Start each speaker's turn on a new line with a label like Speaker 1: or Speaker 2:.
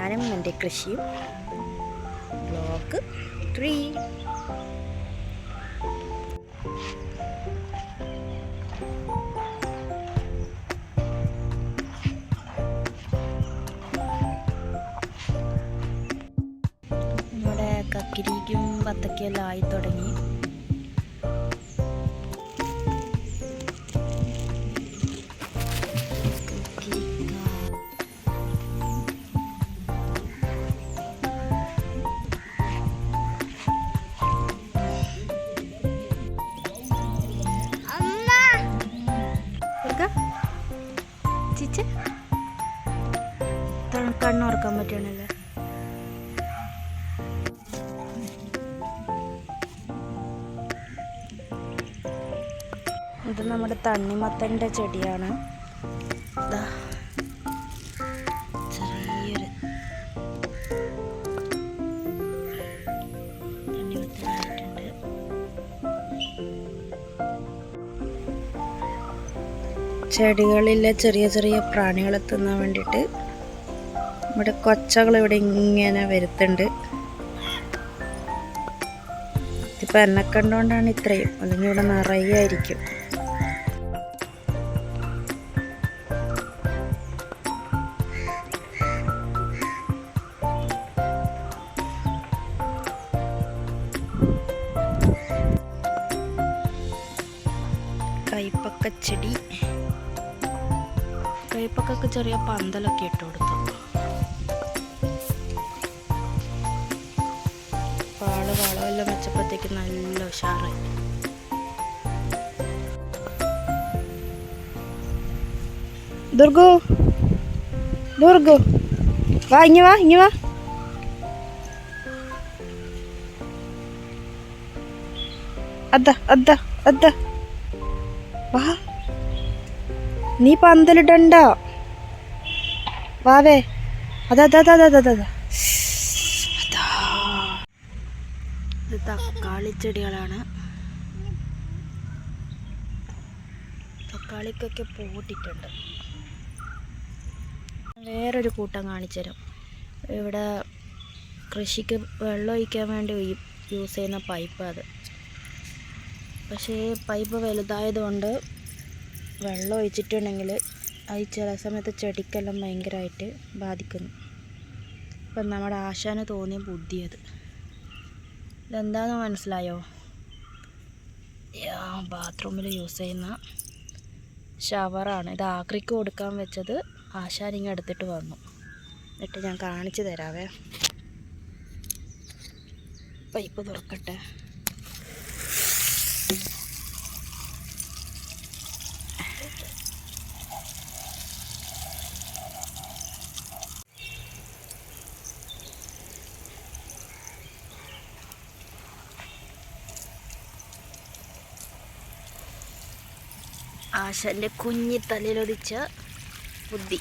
Speaker 1: ഞാനും എൻ്റെ കൃഷിയും വ്ലോഗ് 3. നമ്മുടെ കക്കിരിക്കും വത്തക്കയെല്ലാം ആയി തുടങ്ങി. കണ്ണുറക്കാൻ പറ്റണല്ലേ. ഇത് നമ്മുടെ തണ്ണിമത്തൻ്റെ ചെടിയാണ്. ചെറിയൊരു തണ്ണിമത്തനായിട്ടുണ്ട്. ചെടികളിലെ ചെറിയ ചെറിയ പ്രാണികളെ തിന്നാൻ വേണ്ടിയിട്ട് ഇവിടെ കൊച്ചകൾ ഇവിടെ ഇങ്ങനെ വരുത്തുണ്ട്. ഇതിപ്പോൾ എന്നെ കണ്ടുകൊണ്ടാണ് ഇത്രയും, അല്ലെങ്കിൽ ഇവിടെ നിറയായിരിക്കും. കൈപ്പക്കച്ചെടി, കൈപ്പക്കൊക്കെ ചെറിയ പന്തലൊക്കെ ഇട്ട് കൊടുത്തു. വളമെല്ലാം വെച്ചപ്പോഴത്തേക്ക് നല്ല ഉഷാറായി. ദുർഗു ദുർഗു വാ, ഇങ്ങ വാ, ഇങ്ങ വാ. അദ്ദ അദ്ദ അദ്ദ വാ, നീ പന്തലിടണ്ടോ? വാവേ, അതാ അതാ അതാ അതാ അതാ. ഇത് തക്കാളി ചെടികളാണ്. തക്കാളിക്കൊക്കെ പൂട്ടിട്ടുണ്ട്. വേറൊരു കൂട്ടം കാണിച്ചു തരാം. ഇവിടെ കൃഷിക്ക് വെള്ളം ഒഴിക്കാൻ വേണ്ടി യൂസ് ചെയ്യുന്ന പൈപ്പ് അത്. പക്ഷേ പൈപ്പ് വലുതായതുകൊണ്ട് വെള്ളം ഒഴിച്ചിട്ടുണ്ടെങ്കിൽ അത് ചില സമയത്ത് ചെടിക്കെല്ലാം ഭയങ്കരമായിട്ട് ബാധിക്കുന്നു. അപ്പം നമ്മുടെ ആശാന് തോന്നിയ ബുദ്ധിയത്. ഇതെന്താണെന്ന് മനസ്സിലായോ? ബാത്റൂമിൽ യൂസ് ചെയ്യുന്ന ഷവറാണ്. ഇത് ആക്രിക്ക് കൊടുക്കാൻ വെച്ചത് ആശാനിങ്ങ് എടുത്തിട്ട് വന്നു. എന്നിട്ട് ഞാൻ കാണിച്ചു തരാവേ. പൈപ്പ് തുറക്കട്ടെ. ആശാൻ്റെ കുഞ്ഞി തലയിലൊടിച്ച ബുദ്ധി.